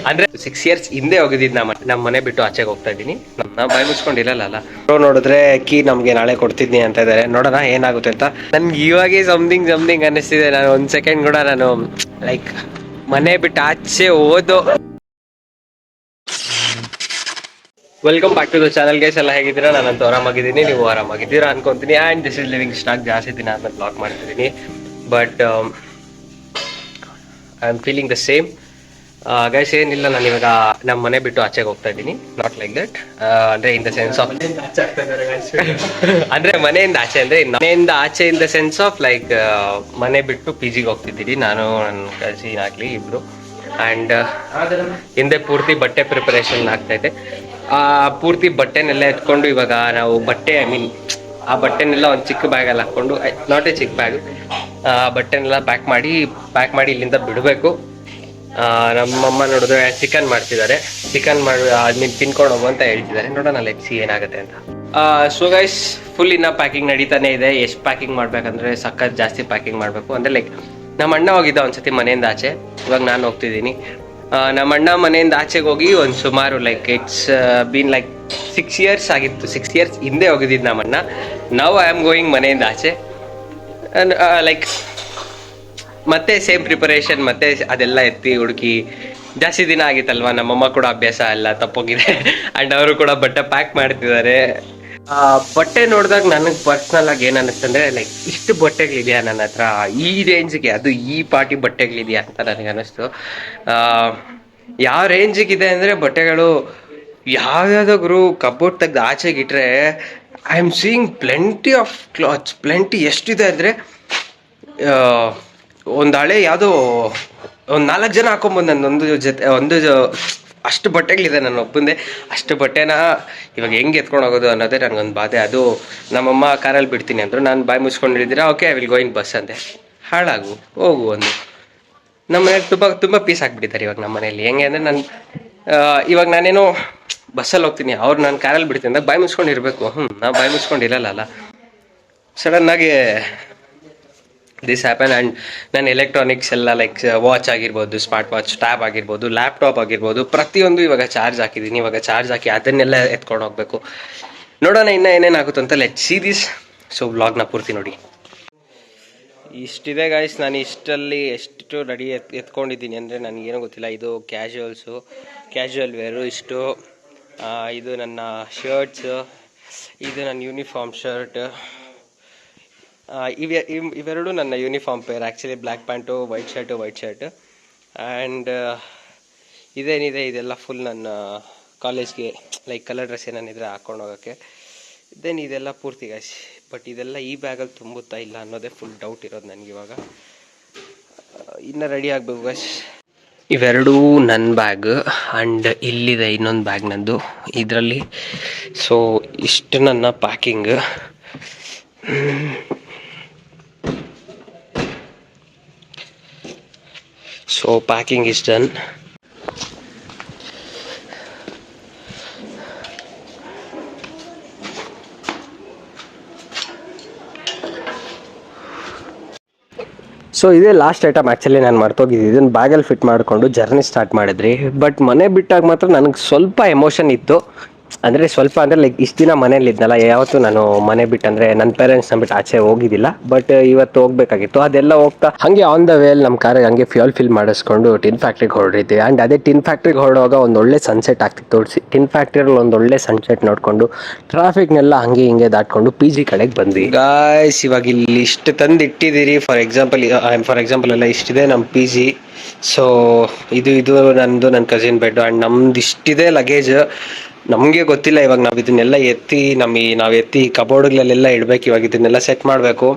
ಅಂದ್ರೆ 6 years ಹಿಂದೆ ಹೋಗಿದ್ದೀನಿ ನಮ್ಮ ಮನೆ ಬಿಟ್ಟು ಆಚೆಗೆ ಹೋಗ್ತಾ ಇದ್ದೀನಿ. ನಾ ಬಾಯಿ ಮುಚ್ಕೊಂಡಿರಲ್ಲ. ನೋಡಿದ್ರೆ ಕೀ ನಮ್ಗೆ ನಾಳೆ ಕೊಡ್ತಿದ್ನಿ ಅಂತ ಇದಾರೆ. ನೋಡೋಣ ಏನಾಗುತ್ತೆ ಅಂತ. ನನ್ಗೆ ಇವಾಗೆ ಸಮಥಿಂಗ್ ಅನ್ನಿಸ್ತಿದೆ. ನಾನು ಒಂದ್ ಸೆಕೆಂಡ್ ಕೂಡ ನಾನು ಲೈಕ್ ಮನೆ ಬಿಟ್ಟು ಆಚೆ ಓದೋ. Welcome back to the channel guys. ಎಲ್ಲ ಹೇಗಿದ್ದೀರಾ? ನಾನಂತೂ ಆರಾಮಾಗಿದ್ದೀನಿ, ನೀವು ಆರಾಮಾಗಿದ್ದೀರಾ ಅನ್ಕೊಂತೀನಿ. And this is living stock. ಜಾಸ್ತಿ ದಿನ ಆದ್ಮೇಲೆ ಬ್ಲಾಗ್ ಮಾಡ್ತಿದ್ದೀನಿ, but I am feeling the same. Guys ಏನಿಲ್ಲ, ನಾನು ಇವಾಗ ನಮ್ಮ ಮನೆ ಬಿಟ್ಟು ಆಚೆಗೆ ಹೋಗ್ತಾ ಇದ್ದೀನಿ. ನಾಟ್ ಲೈಕ್ ದಟ್, ಅಂದ್ರೆ ಇನ್ ದ ಸೆನ್ಸ್ ಆಫ್ ಅಂದ್ರೆ ಮನೆಯಿಂದ ಆಚೆ ಅಂದ್ರೆ ಮನೆಯಿಂದ ಆಚೆ in the sense of like ಮನೆ ಬಿಟ್ಟು ಪಿ ಜಿಗೆ ಹೋಗ್ತಿದ್ದೀನಿ ನಾನು, ನನ್ನ ಕಸಿನ್ ಆಗ್ಲಿ ಇಬ್ರು. ಆ್ಯಂಡ್ ಹಿಂದೆ ಪೂರ್ತಿ ಬಟ್ಟೆ ಪ್ರಿಪರೇಷನ್ ಆಗ್ತಾ ಇದೆ. ಪೂರ್ತಿ ಬಟ್ಟೆನೆಲ್ಲ ಎತ್ಕೊಂಡು ಇವಾಗ ನಾವು ಬಟ್ಟೆ ಆ ಬಟ್ಟೆನೆಲ್ಲ ಒಂದು ಚಿಕ್ಕ ಬ್ಯಾಗಲ್ಲಿ ಹಾಕ್ಕೊಂಡು, ನಾಟ್ ಎ ಚಿಕ್ಕ ಬ್ಯಾಗ್, ಬಟ್ಟೆನೆಲ್ಲ ಪ್ಯಾಕ್ ಮಾಡಿ ಇಲ್ಲಿಂದ ಬಿಡಬೇಕು. ನಮ್ಮಮ್ಮ ನೋಡಿದ್ರೆ ಚಿಕನ್ ಮಾಡ್ತಿದ್ದಾರೆ. ಚಿಕನ್ ಮಾಡಿ ಆದ್ಮೇಲೆ ತಿನ್ಕೊಂಡು ಹೋಗು ಅಂತ ಹೇಳ್ತಿದ್ದಾರೆ. ನೋಡೋಣ ಲೆಟ್ಸಿ ಏನಾಗುತ್ತೆ ಅಂತ. ಸೊ ಗೈಸ್, ಫುಲ್ ಇನ್ನ ಪ್ಯಾಕಿಂಗ್ ನಡೀತಾನೆ ಇದೆ. ಎಷ್ಟು ಪ್ಯಾಕಿಂಗ್ ಮಾಡ್ಬೇಕಂದ್ರೆ ಸಖತ್ ಜಾಸ್ತಿ ಪ್ಯಾಕಿಂಗ್ ಮಾಡಬೇಕು. ಅಂದ್ರೆ ಲೈಕ್ ನಮ್ಮ ಅಣ್ಣ ಹೋಗಿದ್ದ ಒಂದ್ಸತಿ ಮನೆಯಿಂದ ಆಚೆ, ಇವಾಗ ನಾನು ಹೋಗ್ತಿದ್ದೀನಿ. ನಮ್ಮ ಅಣ್ಣ ಮನೆಯಿಂದ ಆಚೆಗೆ ಹೋಗಿ ಒಂದು ಸುಮಾರು like it's been like 6 years ಆಗಿತ್ತು. 6 years ಹಿಂದೆ ಹೋಗಿದ್ದಿದ್ದು ನಮ್ಮಣ್ಣ. ನೌ ಐ ಆಮ್ ಗೋಯಿಂಗ್ ಮನೆಯಿಂದ ಆಚೆ. ಲೈಕ್ ಮತ್ತೆ ಸೇಮ್ ಪ್ರಿಪರೇಷನ್, ಮತ್ತೆ ಅದೆಲ್ಲ ಎತ್ತಿ ಹುಡುಕಿ ಜಾಸ್ತಿ ದಿನ ಆಗಿತ್ತಲ್ವಾ. ನಮ್ಮಮ್ಮ ಕೂಡ ಅಭ್ಯಾಸ ಎಲ್ಲ ತಪ್ಪೋಗಿದೆ. ಆ್ಯಂಡ್ ಅವರು ಕೂಡ ಬಟ್ಟೆ ಪ್ಯಾಕ್ ಮಾಡ್ತಿದ್ದಾರೆ. ಬಟ್ಟೆ ನೋಡಿದಾಗ ನನಗೆ ಪರ್ಸ್ನಲ್ ಆಗಿ ಏನು ಅನ್ನಿಸ್ತಂದ್ರೆ ಲೈಕ್ ಇಷ್ಟು ಬಟ್ಟೆಗಳಿದೆಯಾ ನನ್ನ ಹತ್ರ, ಈ ರೇಂಜ್ಗೆ, ಅದು ಈ ಪಾರ್ಟಿ ಬಟ್ಟೆಗಳಿದೆಯಾ ಅಂತ ನನಗೆ ಅನ್ನಿಸ್ತು. ಯಾವ ರೇಂಜಿಗಿದೆ ಅಂದರೆ ಬಟ್ಟೆಗಳು ಯಾವ್ಯಾವುದೋ ಗುರು ಕಬೋರ್ಡ್ ತೆಗ್ದು ಆಚೆಗಿಟ್ರೆ I am seeing plenty of clothes. Plenty ಎಷ್ಟಿದೆ ಅಂದರೆ ಒಂದು ಹಳೆ ಯಾವುದೋ ಒಂದು 4 ಜನ ಹಾಕೊಂಬಂದು ಒಂದು ಅಷ್ಟು ಬಟ್ಟೆಗಳಿದೆ ನನ್ನ ಒಬ್ಬಂದೆ. ಅಷ್ಟು ಬಟ್ಟೆನ ಇವಾಗ ಹೆಂಗೆ ಎತ್ಕೊಂಡು ಹೋಗೋದು ಅನ್ನೋದೇ ನನಗೊಂದು ಬಾಧೆ. ಅದು ನಮ್ಮಮ್ಮ ಕಾರಲ್ಲಿ ಬಿಡ್ತೀನಿ ಅಂದರು. ನಾನು ಬಾಯಿ ಮುಚ್ಕೊಂಡಿದ್ದೀರಾ, okay I will go in bus ಅಂದೆ. ಹಾಳಾಗು ಹೋಗು ಒಂದು. ನಮ್ಮ ಮನೇಲಿ ತುಂಬ ಪೀಸ್ ಹಾಕ್ಬಿಟ್ಟಿದ್ದಾರೆ ಇವಾಗ ನಮ್ಮ ಮನೇಲಿ. ಹೆಂಗೆ ಅಂದರೆ ಇವಾಗ ನಾನೇನೋ ಬಸ್ಸಲ್ಲಿ ಹೋಗ್ತೀನಿ, ಅವ್ರು ನಾನು ಕಾರಲ್ಲಿ ಬಿಡ್ತೀನಿ ಅಂದಾಗ ಬಾಯಿ ಮುಚ್ಕೊಂಡಿರ್ಬೇಕು. ನಾವು ಬಾಯಿ ಮುಚ್ಕೊಂಡಿರಲ್ಲ. ಸಡನ್ನಾಗಿ ದಿಸ್ ಹ್ಯಾಪನ್. ಆ್ಯಂಡ್ ನನ್ನ ಎಲೆಕ್ಟ್ರಾನಿಕ್ಸ್ ಎಲ್ಲ ಲೈಕ್ ವಾಚ್ ಆಗಿರ್ಬೋದು, ಸ್ಮಾರ್ಟ್ ವಾಚ್, ಟ್ಯಾಬ್ ಆಗಿರ್ಬೋದು, ಲ್ಯಾಪ್ಟಾಪ್ ಆಗಿರ್ಬೋದು, ಪ್ರತಿಯೊಂದು ಇವಾಗ ಚಾರ್ಜ್ ಹಾಕಿದ್ದೀನಿ. ಇವಾಗ ಚಾರ್ಜ್ ಹಾಕಿ ಅದನ್ನೆಲ್ಲ ಎತ್ಕೊಂಡು ಹೋಗ್ಬೇಕು. ನೋಡೋಣ ಇನ್ನೂ ಏನೇನಾಗುತ್ತೆ ಅಂತ. Let see this. ಸೊ ವ್ಲಾಗ್ನ ಪೂರ್ತಿ ನೋಡಿ. ಇಷ್ಟಿದೆ ಗಾಯ್ಸ್. ನಾನು ಇಷ್ಟಲ್ಲಿ ಎಷ್ಟು ರೆಡಿ ಎತ್ಕೊಂಡಿದ್ದೀನಿ ಅಂದರೆ ನನಗೇನೋ ಗೊತ್ತಿಲ್ಲ. ಇದು ಕ್ಯಾಶುವಲ್ ವೇರು ಇಷ್ಟು. ಇದು ನನ್ನ ಶರ್ಟ್ಸು, ಇದು ನನ್ನ ಯೂನಿಫಾರ್ಮ್ ಶರ್ಟ್. ಇವೆರಡು ನನ್ನ uniform pair. Actually black pant, white shirt. And ಇದೇನಿದೆ ಇದೆಲ್ಲ ಫುಲ್ ನನ್ನ ಕಾಲೇಜ್ಗೆ ಲೈಕ್ ಕಲರ್ ಡ್ರೆಸ್ ಏನಾನಿದ್ರೆ ಹಾಕ್ಕೊಂಡು ಹೋಗೋಕ್ಕೆ. ದೆನ್ ಇದೆಲ್ಲ ಪೂರ್ತಿ ಗಾಯ್ಸ್. ಬಟ್ ಇದೆಲ್ಲ ಈ ಬ್ಯಾಗಲ್ಲಿ ತುಂಬುತ್ತಾ ಇಲ್ಲ ಅನ್ನೋದೇ ಫುಲ್ ಡೌಟ್ ಇರೋದು ನನಗಿವಾಗ. ಇನ್ನು ರೆಡಿ ಆಗಬೇಕು ಗಾಯ್ಸ್. ಇವೆರಡೂ ನನ್ನ ಬ್ಯಾಗ್. ಆ್ಯಂಡ್ ಇಲ್ಲಿದೆ ಇನ್ನೊಂದು ಬ್ಯಾಗ್ ನಂದು ಇದರಲ್ಲಿ. ಸೊ ಇಷ್ಟು ನನ್ನ packing. So packing is done. So ಇದೇ ಲಾಸ್ಟ್ ಐಟಮ್. ಆ್ಯಕ್ಚುಲಿ ನಾನು ಮರ್ತೋಗಿದ್ದು ಇದನ್ನು ಬ್ಯಾಗಲ್ಲಿ ಫಿಟ್ ಮಾಡಿಕೊಂಡು ಜರ್ನಿ ಸ್ಟಾರ್ಟ್ ಮಾಡಿದ್ರಿ. ಬಟ್ ಮನೆ ಬಿಟ್ಟಾಗ ಮಾತ್ರ ನನಗೆ ಸ್ವಲ್ಪ ಎಮೋಷನ್ ಇತ್ತು. ಅಂದರೆ ಸ್ವಲ್ಪ ಅಂದರೆ ಲೈಕ್ ಇಷ್ಟು ದಿನ ಮನೇಲಿ ಇದ್ನಲ್ಲ, ಯಾವತ್ತೂ ನಾನು ಮನೆ ಬಿಟ್ಟು ಅಂದರೆ ನನ್ನ ಪೇರೆಂಟ್ಸ್ನ ಬಿಟ್ಟು ಆಚೆ ಹೋಗಿದ್ದಿಲ್ಲ. ಬಟ್ ಇವತ್ತು ಹೋಗ್ಬೇಕಾಗಿತ್ತು. ಅದೆಲ್ಲ ಹೋಗ್ತಾ ಹಾಗೆ ಆನ್ ದ ವೇಲ್ ನಮ್ಮ ಕಾರಿಗೆ ಹಂಗೆ ಫ್ಯೂಯಲ್ ಫಿಲ್ ಮಾಡಿಸ್ಕೊಂಡು ಟಿನ್ ಫ್ಯಾಕ್ಟ್ರಿಗೆ ಹೊರಡಿದ್ವಿ. ಆ್ಯಂಡ್ ಅದೇ ಟಿನ್ ಫ್ಯಾಕ್ಟ್ರಿಗೆ ಹೊರಡುವಾಗ ಒಂದು ಒಳ್ಳೆ ಸನ್ಸೆಟ್ ಆಗ್ತಿತ್ತು. ಟಿನ್ ಫ್ಯಾಕ್ಟ್ರಿಯಲ್ಲಿ ಒಂದು ಒಳ್ಳೆ ಸನ್ಸೆಟ್ ನೋಡಿಕೊಂಡು ಟ್ರಾಫಿಕ್ನೆಲ್ಲ ಹಂಗೆ ಹಿಂಗೆ ದಾಟ್ಕೊಂಡು ಪಿ ಜಿ ಕಡೆಗೆ ಬಂದ್ವಿ. ಗಾಯ್ಸ್ ಇವಾಗ ಇಲ್ಲಿ ಇಷ್ಟು ತಂದು ಇಟ್ಟಿದ್ದೀರಿ. ಫಾರ್ ಎಕ್ಸಾಂಪಲ್ ಎಲ್ಲ ಇಷ್ಟಿದೆ ನಮ್ಮ ಪಿ ಜಿ. ಸೊ ಇದು ನನ್ನ ಕಸಿನ್ ಬೆಡ್. ಆ್ಯಂಡ್ ನಮ್ದು ಇಷ್ಟಿದೆ ಲಗೇಜ್. ನಮಗೆ ಗೊತ್ತಿಲ್ಲ ಇವಾಗ ನಾವು ಇದನ್ನೆಲ್ಲ ನಾವು ಎತ್ತಿ ಕಬೋರ್ಡ್ಗಳಲ್ಲೆಲ್ಲ ಇಡಬೇಕು. ಇವಾಗ ಇದನ್ನೆಲ್ಲ ಸೆಟ್ ಮಾಡಬೇಕು.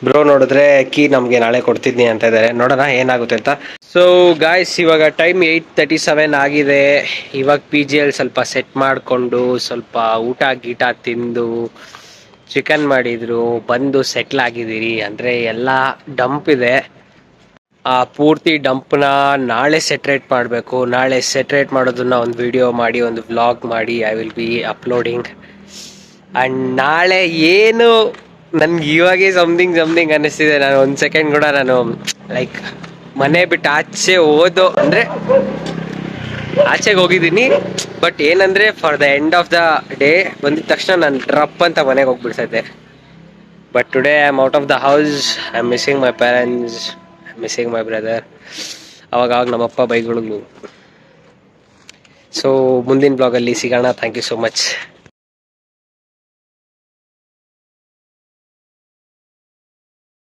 ಬ್ರೋ ನೋಡಿದ್ರೆ ಕೀ ನಮಗೆ ನಾಳೆ ಕೊಡ್ತಿದ್ನಿ ಅಂತ ಇದ್ದಾರೆ. ನೋಡೋಣ ಏನಾಗುತ್ತೆ ಅಂತ. ಸೊ ಗಾಯ್ಸ್ ಇವಾಗ ಟೈಮ್ 8:37 ಆಗಿದೆ. ಇವಾಗ ಪಿ ಜಿಯಲ್ಲಿ ಸ್ವಲ್ಪ ಸೆಟ್ ಮಾಡಿಕೊಂಡು ಸ್ವಲ್ಪ ಊಟ ತಿಂದು ಚಿಕನ್ ಮಾಡಿದ್ರು, ಬಂದು ಸೆಟ್ಲ್ ಆಗಿದ್ದೀರಿ. ಅಂದರೆ ಎಲ್ಲ ಡಂಪ್ ಇದೆ. ಪೂರ್ತಿ ಡಂಪ್ನ ನಾಳೆ ಸೆಟ್ರೇಟ್ ಮಾಡಬೇಕು. ನಾಳೆ ಸೆಟ್ರೇಟ್ ಮಾಡೋದನ್ನ ಒಂದು ವಿಡಿಯೋ ಮಾಡಿ, ಒಂದು ವ್ಲಾಗ್ ಮಾಡಿ I will be uploading. And ನಾಳೆ ಏನು ನನಗೆ ಇವಾಗೇ ಸಮಥಿಂಗ್ ಅನ್ನಿಸ್ತಿದೆ. ನಾನು ಒಂದು ಸೆಕೆಂಡ್ ಕೂಡ ನಾನು ಲೈಕ್ ಮನೆ ಬಿಟ್ಟು ಆಚೆ ಅಂದರೆ ಆಚೆಗೆ ಹೋಗಿದ್ದೀನಿ. ಬಟ್ ಏನಂದರೆ for the end of the day ಬಂದಿದ ತಕ್ಷಣ ನಾನು ಡ್ರಪ್ ಅಂತ ಮನೆಗೆ ಹೋಗ್ಬಿಡ್ತೈತೆ. But today I am out of the house. I am missing my parents, I am missing my brother. ಅವಾಗ ನಮ್ಮಪ್ಪ ಬೈಗಳು. ಸೊ ಮುಂದಿನ ಬ್ಲಾಗಲ್ಲಿ ಸಿಗೋಣ. Thank you so much.